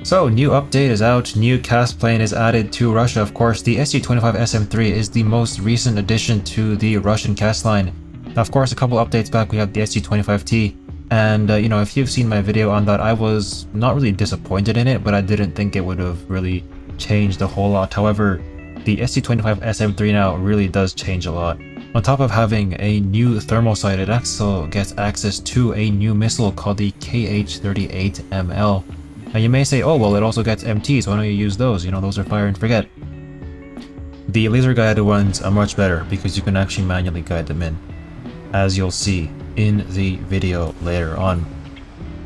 So, new update is out, new cast plane is added to Russia. Of course, the Su-25SM3 is the most recent addition to the Russian cast line. Now, of course, a couple updates back, we have the Su-25T, and you know, if you've seen my video on that, I was not really disappointed in it, but I didn't think it would have really changed a whole lot. However, the Su-25SM3 now really does change a lot. On top of having a new thermal sight, it also gets access to a new missile called the KH-38ML. Now you may say, oh well, it also gets MTs, why don't you use those? You know, those are fire and forget. The laser guided ones are much better because you can actually manually guide them in, as you'll see in the video later on.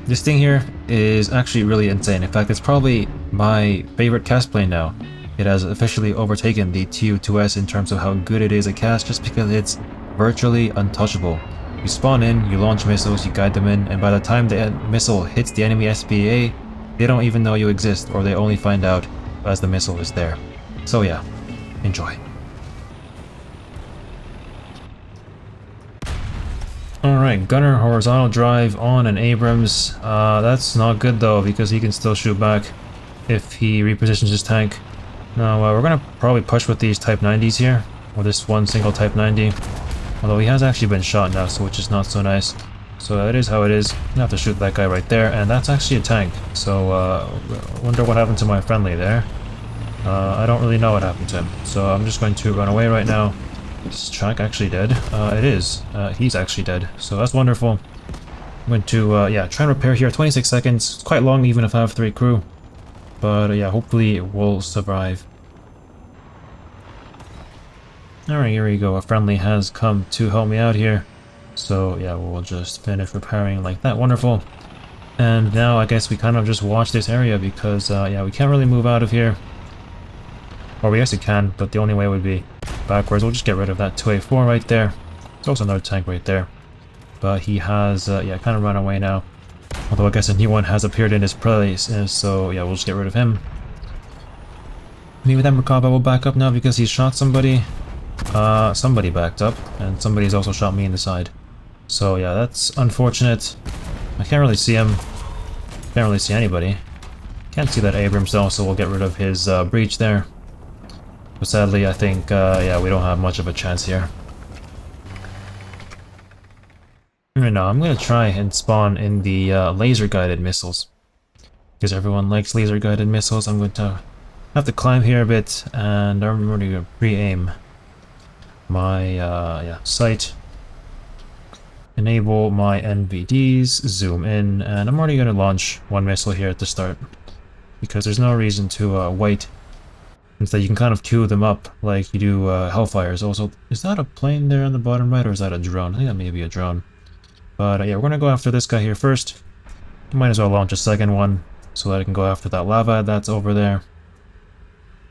This thing here is actually really insane. In fact, it's probably my favorite cast plane now. It has officially overtaken the Tu-2S in terms of how good it is at cast, just because it's virtually untouchable. You spawn in, you launch missiles, you guide them in, and by the time the missile hits the enemy SPA, they don't even know you exist, or they only find out as the missile is there. So yeah, enjoy. Alright, gunner horizontal drive on an Abrams. That's not good though, because he can still shoot back if he repositions his tank. Now, we're gonna probably push with these Type 90s here, or this one single Type 90. Although he has actually been shot now, so which is not so nice. So it is how it is. I'm gonna have to shoot that guy right there, and that's actually a tank. So, wonder what happened to my friendly there. I don't really know what happened to him. So I'm just going to run away right now. Is Track actually dead? It is. He's actually dead. So that's wonderful. I'm going to, yeah, try and repair here. 26 seconds. It's quite long even if I have 3 crew. But yeah, hopefully it will survive. Alright, here we go. A friendly has come to help me out here. So yeah, we'll just finish repairing like that. Wonderful. And now I guess we kind of just watch this area because yeah, we can't really move out of here. Or we actually can, but the only way would be backwards. We'll just get rid of that 2A4 right there. There's also another tank right there. But he has, yeah, kind of run away now. Although I guess a new one has appeared in his place, so yeah, we'll just get rid of him. Maybe that Merkava will back up now because he shot somebody. Somebody backed up, and somebody's also shot me in the side. So yeah, that's unfortunate. I can't really see him. Can't really see anybody. Can't see that Abrams though, so we'll get rid of his breach there. But sadly, I think, yeah, we don't have much of a chance here. Right now, I'm gonna try and spawn in the laser-guided missiles. Because everyone likes laser-guided missiles, I'm going to have to climb here a bit, and I'm going to pre-aim my yeah, sight. Enable my NVDs, zoom in, and I'm already going to launch one missile here at the start. Because there's no reason to wait. Instead, you can kind of queue them up like you do Hellfires. Also, is that a plane there on the bottom right, or is that a drone? I think that may be a drone. But yeah, we're gonna go after this guy here first. Might as well launch a second one so that I can go after that lava that's over there.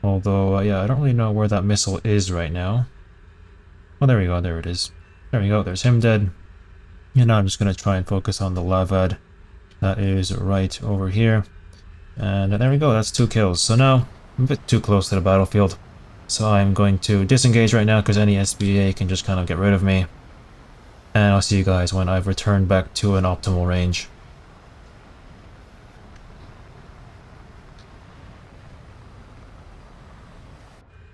Although, yeah, I don't really know where that missile is right now. Oh, there we go, there it is. There we go, there's him dead. And now I'm just gonna try and focus on the lava that is right over here. And there we go, that's 2 kills. So now, I'm a bit too close to the battlefield. So I'm going to disengage right now because any SBA can just kind of get rid of me. And I'll see you guys when I've returned back to an optimal range.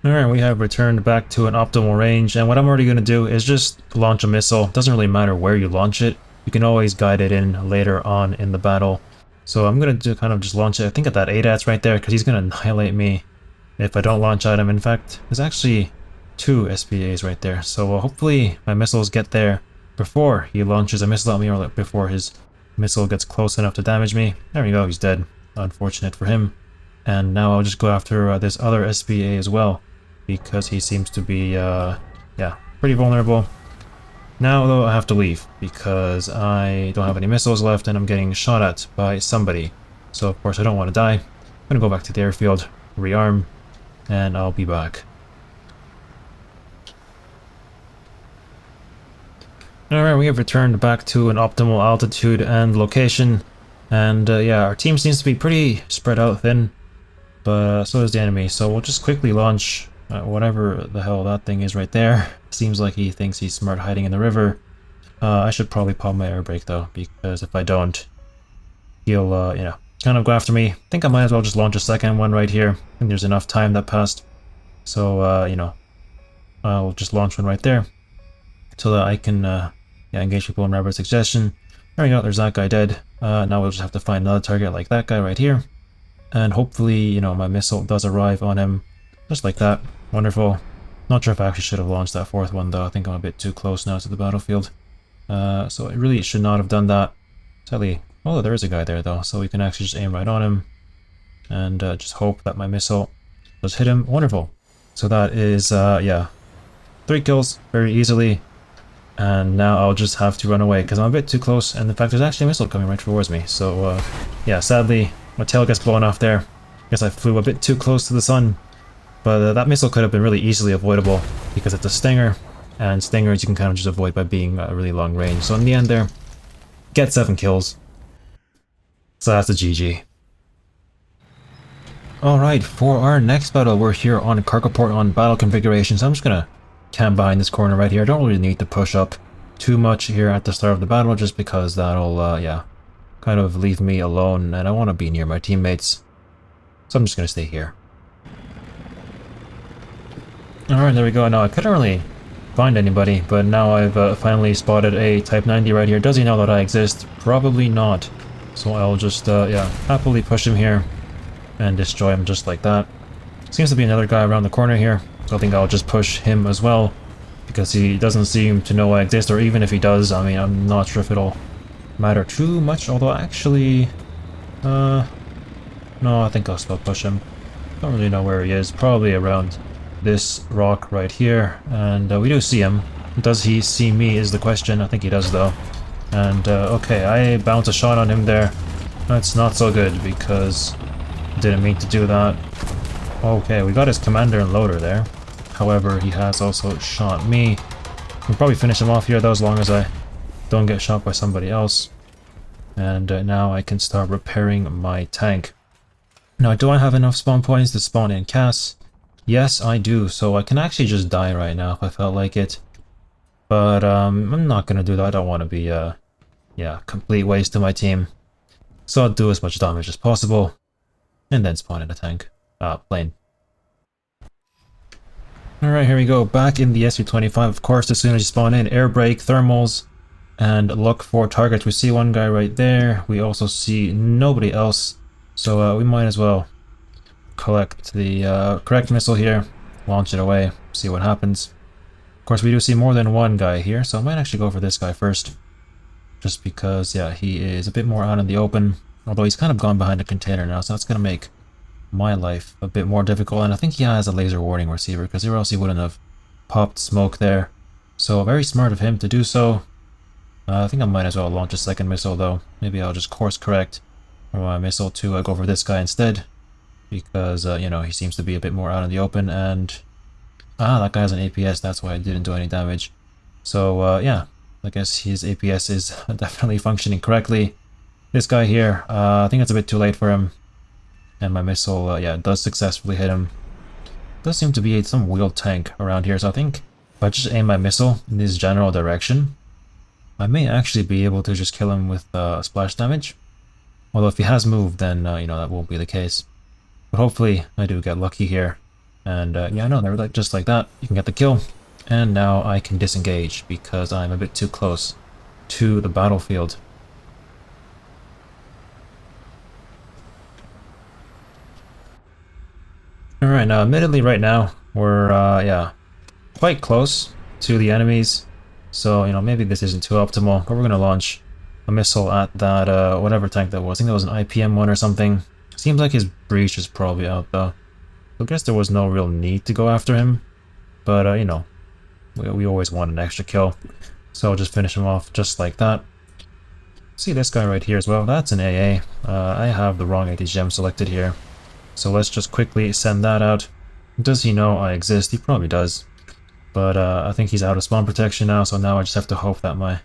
Alright, we have returned back to an optimal range, and what I'm already going to do is just launch a missile. Doesn't really matter where you launch it. You can always guide it in later on in the battle. So I'm going to kind of just launch it, I think at that ADATS right there, because he's going to annihilate me if I don't launch at him. In fact, there's actually 2 SPAs right there. So hopefully my missiles get there before he launches a missile at me, or before his missile gets close enough to damage me. There we go, he's dead. Unfortunate for him. And now I'll just go after this other SPA as well, because he seems to be, yeah, pretty vulnerable. Now, though, I have to leave, because I don't have any missiles left, and I'm getting shot at by somebody. So, of course, I don't want to die. I'm gonna go back to the airfield, rearm, and I'll be back. Alright, we have returned back to an optimal altitude and location, and yeah, our team seems to be pretty spread out thin, but so is the enemy, so we'll just quickly launch whatever the hell that thing is right there. Seems like he thinks he's smart hiding in the river. I should probably pop my air brake though, because if I don't, he'll, you know, kind of go after me. I think I might as well just launch a second one right here. I think there's enough time that passed. So, you know, I'll just launch one right there so that I can yeah, engage people in rapid succession. There we go, there's that guy dead. Now we'll just have to find another target like that guy right here. And hopefully, you know, my missile does arrive on him just like that. Wonderful. Not sure if I actually should have launched that fourth one though. I think I'm a bit too close now to the battlefield. So I really should not have done that. Sadly, oh, there is a guy there though, so we can actually just aim right on him and just hope that my missile does hit him. Wonderful. So that is, yeah, 3 kills very easily. And now I'll just have to run away because I'm a bit too close. And in fact, there's actually a missile coming right towards me. So, yeah, sadly, my tail gets blown off there. Guess I flew a bit too close to the sun. But that missile could have been really easily avoidable because it's a stinger. And stingers you can kind of just avoid by being a really long range. So in the end there, get 7 kills. So that's a GG. Alright, for our next battle, we're here on cargo port on battle configuration. So I'm just gonna camp behind this corner right here. I don't really need to push up too much here at the start of the battle, just because that'll, yeah, kind of leave me alone, and I want to be near my teammates. So I'm just gonna stay here. Alright, there we go. Now, I couldn't really find anybody, but now I've finally spotted a Type 90 right here. Does he know that I exist? Probably not. So I'll just, yeah, happily push him here and destroy him just like that. Seems to be another guy around the corner here, so I think I'll just push him as well, because he doesn't seem to know I exist, or even if he does, I mean, I'm not sure if it'll matter too much, although actually, no, I think I'll still push him. Don't really know where he is, probably around this rock right here, and we do see him. Does he see me is the question. I think he does though. And okay, I bounced a shot on him there. That's not so good because I didn't mean to do that. Okay, we got his commander and loader there. However, he has also shot me. We'll probably finish him off here though, as long as I don't get shot by somebody else. And now I can start repairing my tank. Now, do I have enough spawn points to spawn in Cass? Yes, I do, so I can actually just die right now if I felt like it. But I'm not gonna do that. I don't want to be, yeah, complete waste to my team. So I'll do as much damage as possible, and then spawn in a tank. Plane. Alright, here we go. Back in the Su-25, of course, as soon as you spawn in, air brake, thermals, and look for targets. We see one guy right there. We also see nobody else. So we might as well collect the correct missile here, launch it away, see what happens. Of course, we do see more than one guy here, so I might actually go for this guy first. Just because, yeah, he is a bit more out in the open. Although he's kind of gone behind a container now, so that's going to make my life a bit more difficult. And I think he has a laser warning receiver, because or else he wouldn't have popped smoke there. So very smart of him to do so. I think I might as well launch a second missile though. Maybe I'll just course correct my missile to go for this guy instead. Because, you know, he seems to be a bit more out in the open, and... that guy has an APS, that's why I didn't do any damage. So, yeah, I guess his APS is definitely functioning correctly. This guy here, I think it's a bit too late for him. And my missile, yeah, does successfully hit him. Does seem to be some wheeled tank around here, so I think if I just aim my missile in this general direction, I may actually be able to just kill him with splash damage. Although if he has moved, then, you know, that won't be the case. But hopefully I do get lucky here. And yeah, no, they're like just like that. You can get the kill. And now I can disengage because I'm a bit too close to the battlefield. Alright, now admittedly right now, we're, yeah, quite close to the enemies. So, you know, maybe this isn't too optimal, but we're going to launch a missile at that, whatever tank that was. I think that was an IPM one or something. Seems like his breach is probably out though. So I guess there was no real need to go after him. But, you know, we always want an extra kill. So I'll just finish him off just like that. See this guy right here as well. That's an AA. I have the wrong ATGM selected here. So let's just quickly send that out. Does he know I exist? He probably does. But I think he's out of spawn protection now, so now I just have to hope that my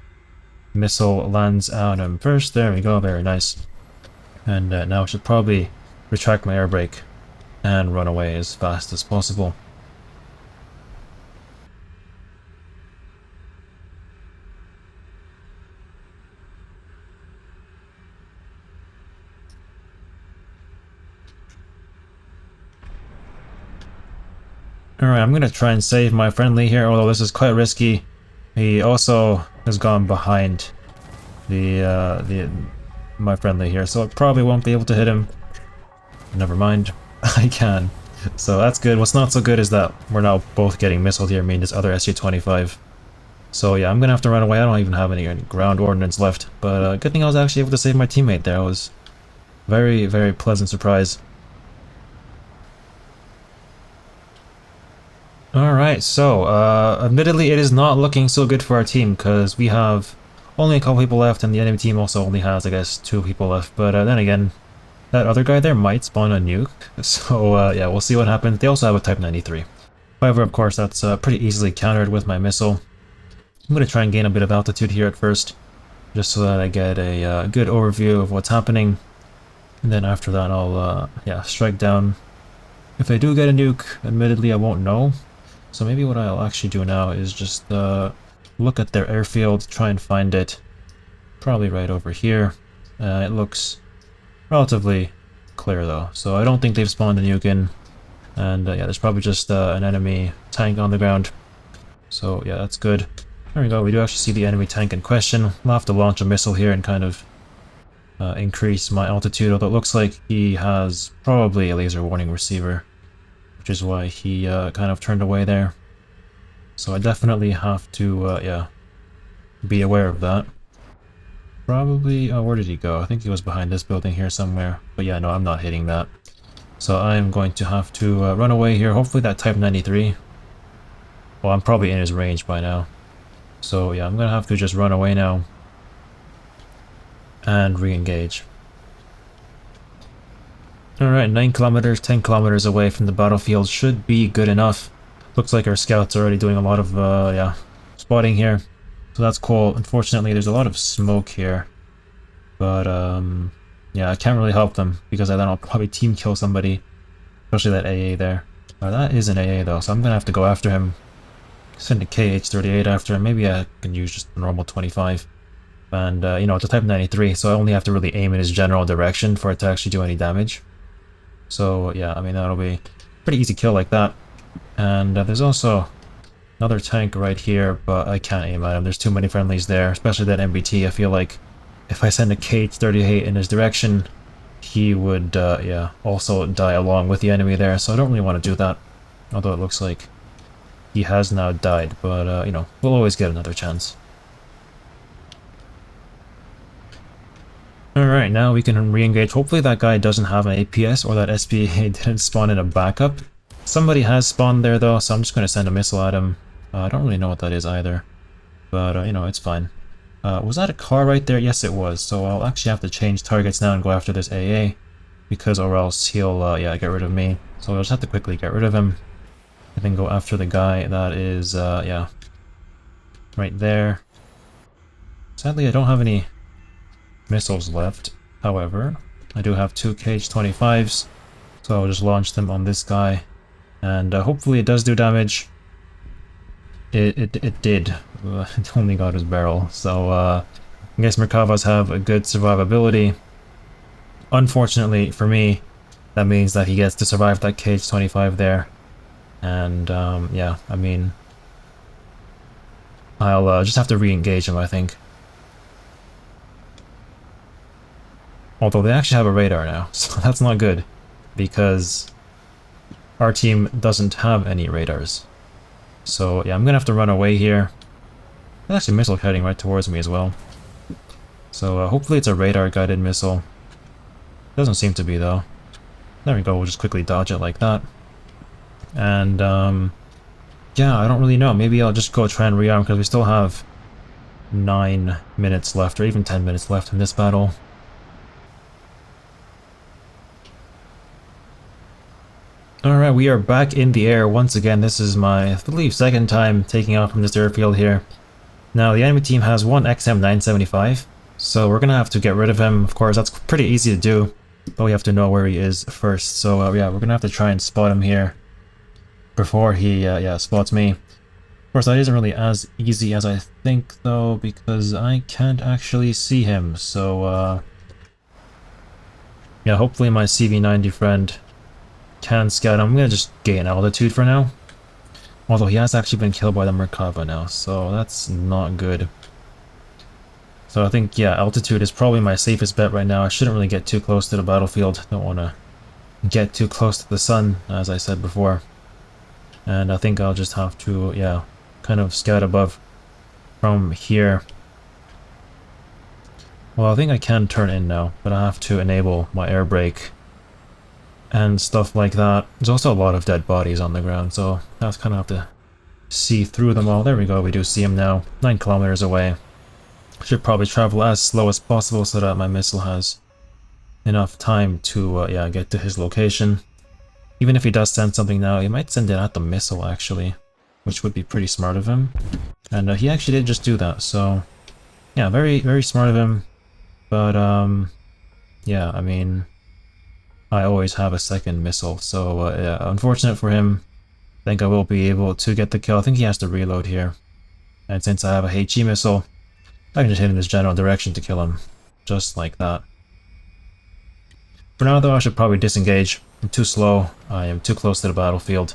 missile lands on him first. There we go, very nice. And now I should probably retract my air brake and run away as fast as possible. Alright, I'm gonna try and save my friendly here, although this is quite risky. He also has gone behind my friendly here, so I probably won't be able to hit him. Never mind, I can. So that's good. What's not so good is that we're now both getting missiled here, me and this other SU-25. So yeah, I'm gonna have to run away. I don't even have any ground ordnance left, but good thing I was actually able to save my teammate there. It was very, very pleasant surprise. Alright, so, admittedly it is not looking so good for our team, because we have only a couple people left, and the enemy team also only has, I guess, 2 people left, but then again, that other guy there might spawn a nuke, so yeah, we'll see what happens. They also have a Type 93. However, of course, that's pretty easily countered with my missile. I'm going to try and gain a bit of altitude here at first, just so that I get a good overview of what's happening, and then after that I'll, yeah, strike down. If they do get a nuke, admittedly I won't know. So maybe what I'll actually do now is just look at their airfield, try and find it. Probably right over here. It looks relatively clear though, so I don't think they've spawned a nuke in. And yeah, there's probably just an enemy tank on the ground. So yeah, that's good. There we go, we do actually see the enemy tank in question. I'll have to launch a missile here and kind of increase my altitude, although it looks like he has probably a laser warning receiver, which is why he kind of turned away there. So I definitely have to, yeah, be aware of that. Probably, oh, where did he go? I think he was behind this building here somewhere. But yeah, no, I'm not hitting that. So I'm going to have to run away here. Hopefully that Type 93. Well, I'm probably in his range by now. So yeah, I'm gonna have to just run away now. And re-engage. Alright, 9 kilometers, 10 kilometers away from the battlefield should be good enough. Looks like our scouts are already doing a lot of, yeah, spotting here. So that's cool. Unfortunately, there's a lot of smoke here. But, yeah, I can't really help them, because then I'll probably team kill somebody. Especially that AA there. That is an AA though, so I'm gonna have to go after him. Send a KH-38 after him. Maybe I can use just a normal 25. And, you know, it's a Type 93, so I only have to really aim in his general direction for it to actually do any damage. So, yeah, I mean, that'll be a pretty easy kill like that. And there's also another tank right here, but I can't aim at him. There's too many friendlies there, especially that MBT. I feel like if I send a KH-38 in his direction, he would, yeah, also die along with the enemy there, so I don't really want to do that. Although it looks like he has now died, but, you know, we'll always get another chance. Alright, now we can re-engage. Hopefully that guy doesn't have an APS, or that SPA didn't spawn in a backup. Somebody has spawned there though, so I'm just going to send a missile at him. I don't really know what that is either, but, you know, it's fine. Was that a car right there? Yes, it was. So I'll actually have to change targets now and go after this AA, because or else he'll, yeah, get rid of me. So I'll just have to quickly get rid of him, and then go after the guy that is, yeah, right there. Sadly, I don't have any missiles left. However, I do have 2 KH-25s, so I'll just launch them on this guy, and hopefully it does do damage. It did. It only got his barrel, so I guess Merkavas have a good survivability. Unfortunately for me, that means that he gets to survive that KH-25 there, and yeah, I mean, I'll just have to re-engage him, I think. Although they actually have a radar now, so that's not good, because our team doesn't have any radars. So yeah, I'm gonna have to run away here. There's actually a missile heading right towards me as well. So hopefully it's a radar-guided missile. Doesn't seem to be though. There we go, we'll just quickly dodge it like that. And yeah, I don't really know. Maybe I'll just go try and rearm, because we still have 9 minutes left, or even 10 minutes left in this battle. Alright, we are back in the air once again. This is my, I believe, second time taking off from this airfield here. Now, the enemy team has one XM975, so we're gonna have to get rid of him. Of course, that's pretty easy to do, but we have to know where he is first. So, yeah, we're gonna have to try and spot him here before he, yeah, spots me. Of course, that isn't really as easy as I think, though, because I can't actually see him. So, yeah, hopefully my CV90 friend can scout. I'm gonna just gain altitude for now, Although he has actually been killed by the Merkava now, so that's not good. So I think, yeah, altitude is probably my safest bet right now. I shouldn't really get too close to the battlefield. Don't want to get too close to the sun, as I said before. And I think I'll just have to, yeah, kind of scout above from here. Well, I think I can turn in now, but I have to enable my air brake and stuff like that. There's also a lot of dead bodies on the ground, so I kind of have to see through them all. There we go, we do see him now, 9 kilometers away. Should probably travel as slow as possible so that my missile has enough time to yeah, get to his location. Even if he does send something now, he might send it at the missile actually, which would be pretty smart of him. And he actually did just do that, so yeah, very, very smart of him. But yeah, I mean, I always have a second missile, so yeah, unfortunate for him. I think I will be able to get the kill. I think he has to reload here. And since I have a HE missile, I can just hit in this general direction to kill him. Just like that. For now though, I should probably disengage. I'm too slow. I am too close to the battlefield.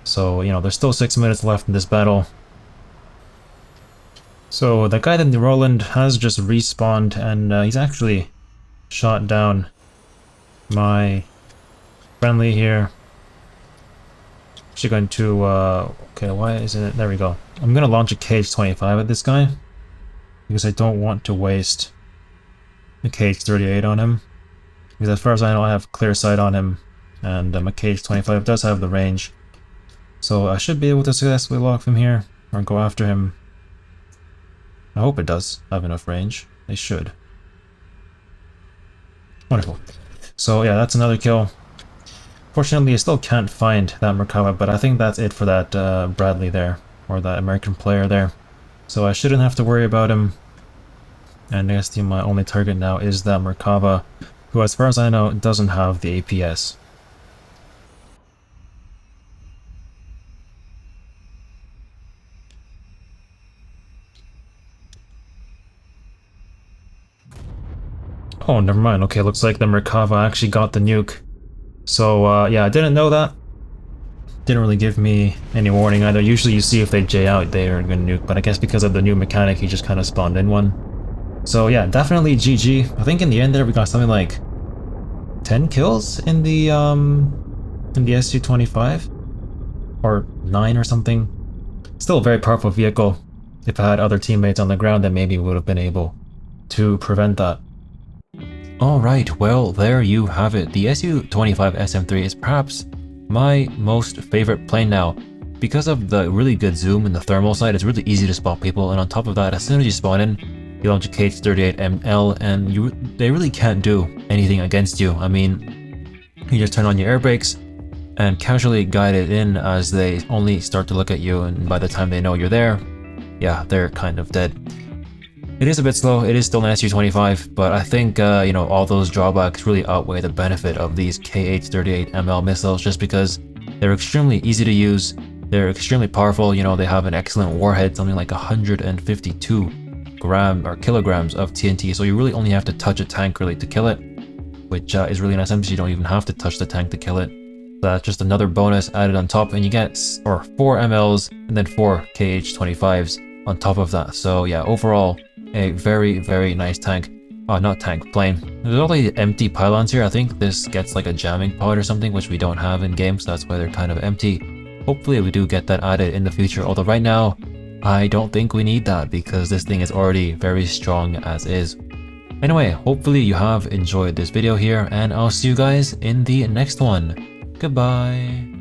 So, you know, there's still 6 minutes left in this battle. So, the guy in the Roland has just respawned, and he's actually shot down my friendly here. Actually going to, okay, why isn't it? There we go. I'm gonna launch a KH-25 at this guy, because I don't want to waste a KH-38 on him. Because as far as I know, I have clear sight on him, and my KH-25 does have the range. So I should be able to successfully lock him here, or go after him. I hope it does have enough range. They should. Wonderful. So yeah, that's another kill. Fortunately, I still can't find that Merkava, but I think that's it for that Bradley there, or that American player there. So I shouldn't have to worry about him. And I guess my only target now is that Merkava, who as far as I know doesn't have the APS. Oh, never mind. Okay, looks like the Merkava actually got the nuke. So, yeah, I didn't know that. Didn't really give me any warning either. Usually you see if they J out, they are gonna nuke, but I guess because of the new mechanic, he just kind of spawned in one. So yeah, definitely GG. I think in the end there we got something like 10 kills in the Su-25? Or 9 or something. Still a very powerful vehicle. If I had other teammates on the ground, then maybe we would have been able to prevent that. Alright, well, there you have it. The Su-25SM3 is perhaps my most favorite plane now. Because of the really good zoom and the thermal side, it's really easy to spot people, and on top of that, as soon as you spawn in, you launch a KH-38ML, and they really can't do anything against you. I mean, you just turn on your air brakes and casually guide it in as they only start to look at you, and by the time they know you're there, yeah, they're kind of dead. It is a bit slow, it is still an Su-25, but I think, you know, all those drawbacks really outweigh the benefit of these KH-38ML missiles just because they're extremely easy to use, they're extremely powerful, you know, they have an excellent warhead, something like 152 kilograms of TNT, so you really only have to touch a tank really to kill it, which is really nice. You don't even have to touch the tank to kill it. That's just another bonus added on top, and you get 4 MLs and then 4 KH-25s on top of that. So yeah, overall, a very, very nice tank. Not tank, plane. There's all the empty pylons here. I think this gets like a jamming pod or something, which we don't have in game, so that's why they're kind of empty. Hopefully we do get that added in the future, although right now, I don't think we need that because this thing is already very strong as is. Anyway, hopefully you have enjoyed this video here, and I'll see you guys in the next one. Goodbye.